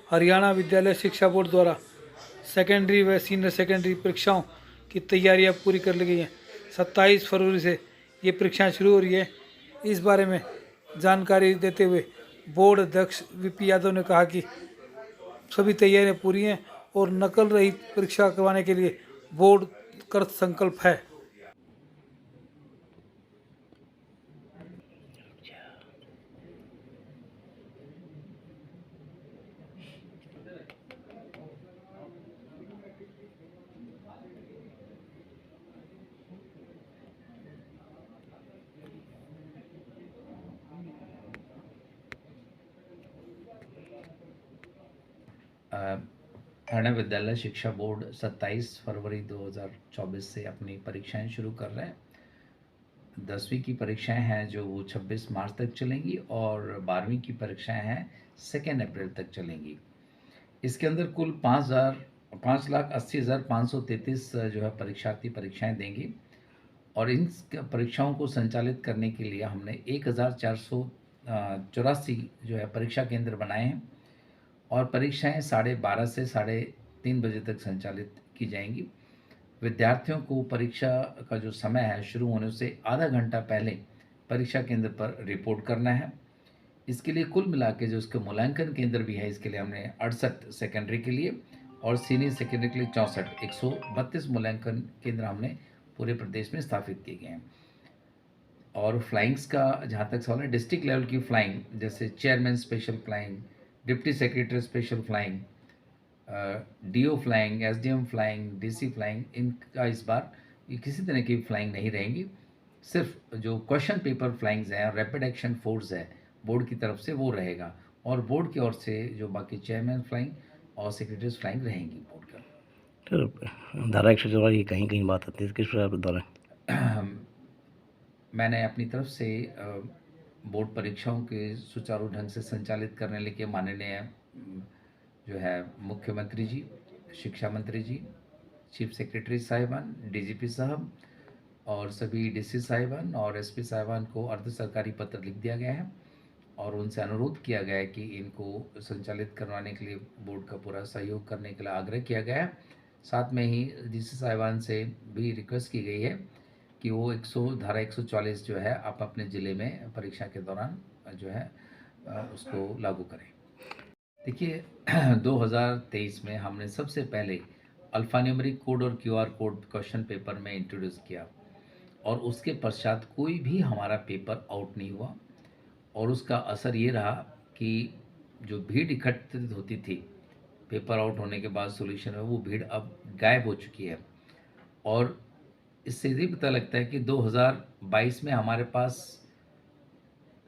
हरियाणा विद्यालय शिक्षा बोर्ड द्वारा सेकेंडरी व सीनियर सेकेंडरी परीक्षाओं की तैयारियां पूरी कर ली गई हैं। 27 फरवरी से ये परीक्षाएं शुरू हो रही है। इस बारे में जानकारी देते हुए बोर्ड अध्यक्ष वीपी यादव ने कहा कि सभी तैयारियां पूरी हैं और नकल रहित परीक्षा करवाने के लिए बोर्ड कृत संकल्प है। हरियाणा विद्यालय शिक्षा बोर्ड 27 फरवरी 2024 से अपनी परीक्षाएं शुरू कर रहे हैं। 10वीं की परीक्षाएं हैं जो वो 26 मार्च तक चलेंगी और 12वीं की परीक्षाएं हैं 2 अप्रैल तक चलेंगी। इसके अंदर कुल 5,80,533 जो है परीक्षार्थी परीक्षाएं देंगे और इन परीक्षाओं को संचालित करने के लिए हमने 1,484 जो है परीक्षा केंद्र बनाए हैं और परीक्षाएं 12:30 से 3:30 बजे तक संचालित की जाएंगी। विद्यार्थियों को परीक्षा का जो समय है शुरू होने से आधा घंटा पहले परीक्षा केंद्र पर रिपोर्ट करना है। इसके लिए कुल मिला के जो उसके मूल्यांकन केंद्र भी है, इसके लिए हमने 68 सेकेंडरी के लिए और सीनियर सेकेंडरी के लिए 64 132 मूल्यांकन केंद्र हमने पूरे प्रदेश में स्थापित किए गए हैं। और फ्लाइंग्स का जहाँ तक सवाल है, डिस्ट्रिक्ट लेवल की फ्लाइंग जैसे chairman special flying, deputy secretary special flying, DO flying, SDM flying, DC flying, इनका इस बार ये किसी तरह की फ्लाइंग नहीं रहेंगी। सिर्फ जो क्वेश्चन पेपर फ्लाइंग्स हैं, रैपिड एक्शन फोर्स है बोर्ड की तरफ से, वो रहेगा और बोर्ड की ओर से जो बाकी चेयरमैन फ्लाइंग और सेक्रेटरीज फ्लाइंग रहेंगी बोर्ड का। सर, धारा 114 की कहीं कहीं बात आती है, किस प्रकार द्वारा मैंने अपनी तरफ से बोर्ड परीक्षाओं के सुचारू ढंग से संचालित करने लेके माननीय जो है मुख्यमंत्री जी, शिक्षा मंत्री जी, चीफ सेक्रेटरी साहिबान, डीजीपी साहब और सभी डीसी साहिबान और एसपी साहिबान को अर्ध सरकारी पत्र लिख दिया गया है और उनसे अनुरोध किया गया है कि इनको संचालित करवाने के लिए बोर्ड का पूरा सहयोग करने के लिए आग्रह किया गया है। साथ में ही डीसी साहिबान से भी रिक्वेस्ट की गई है कि वो धारा 144 जो है आप अपने ज़िले में परीक्षा के दौरान जो है उसको लागू करें। देखिए 2023 में हमने सबसे पहले अल्फ़ान्यूमेरिक कोड और क्यूआर कोड क्वेश्चन पेपर में इंट्रोड्यूस किया और उसके पश्चात कोई भी हमारा पेपर आउट नहीं हुआ और उसका असर ये रहा कि जो भीड़ इकट्ठित होती थी पेपर आउट होने के बाद सॉल्यूशन में, वो भीड़ अब गायब हो चुकी है। और इससे ये पता लगता है कि 2022 में हमारे पास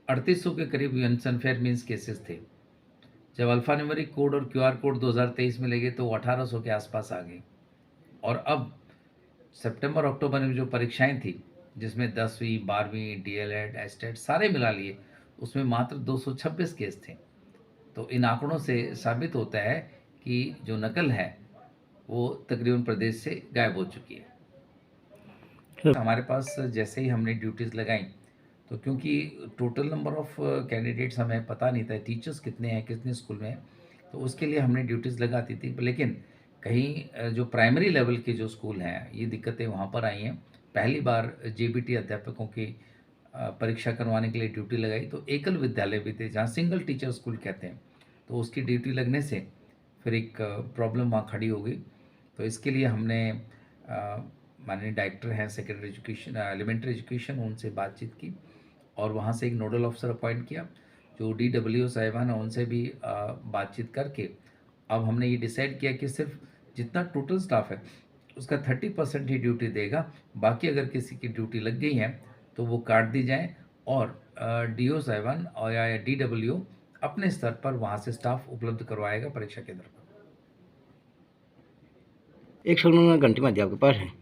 3800 के करीब अनफेयर मीन्स केसेस थे। जब अल्फ़ान्यूमेरिक कोड और क्यूआर कोड 2023 में लगे तो वो 1800 के आसपास आ गए और अब सितंबर अक्टूबर में जो परीक्षाएं थी जिसमें 10वीं 12वीं डीएलएड एस्टेट सारे मिला लिए, उसमें मात्र 226 केस थे। तो इन आंकड़ों से साबित होता है कि जो नकल है वो तकरीबन प्रदेश से गायब हो चुकी है। हमारे पास जैसे ही हमने ड्यूटीज़ लगाई तो क्योंकि टोटल नंबर ऑफ़ कैंडिडेट्स हमें पता नहीं था टीचर्स कितने हैं कितने स्कूल में हैं, तो उसके लिए हमने ड्यूटीज़ लगाती थी। लेकिन कहीं जो प्राइमरी लेवल के जो स्कूल हैं ये दिक्कतें वहाँ पर आई हैं। पहली बार जेबीटी अध्यापकों की परीक्षा करवाने के लिए ड्यूटी लगाई तो एकल विद्यालय भी थे जहाँ सिंगल टीचर स्कूल कहते हैं, तो उसकी ड्यूटी लगने से फिर एक प्रॉब्लम वहाँ खड़ी हो गई। तो इसके लिए हमने माननीय डायरेक्टर हैं सेकेंडरी एजुकेशन एलिमेंट्री एजुकेशन, उनसे बातचीत की और वहाँ से एक नोडल ऑफिसर अपॉइंट किया जो DWO साहिबान है, उनसे भी बातचीत करके अब हमने ये डिसाइड किया कि सिर्फ जितना टोटल स्टाफ है उसका 30% ही ड्यूटी देगा, बाकी अगर किसी की ड्यूटी लग गई है तो वो काट दी जाए और DO साहिबान और या DWO अपने स्तर पर वहाँ से स्टाफ उपलब्ध करवाएगा परीक्षा केंद्र पर। एक सेकंड में घंटी मार दिया आपके पास है।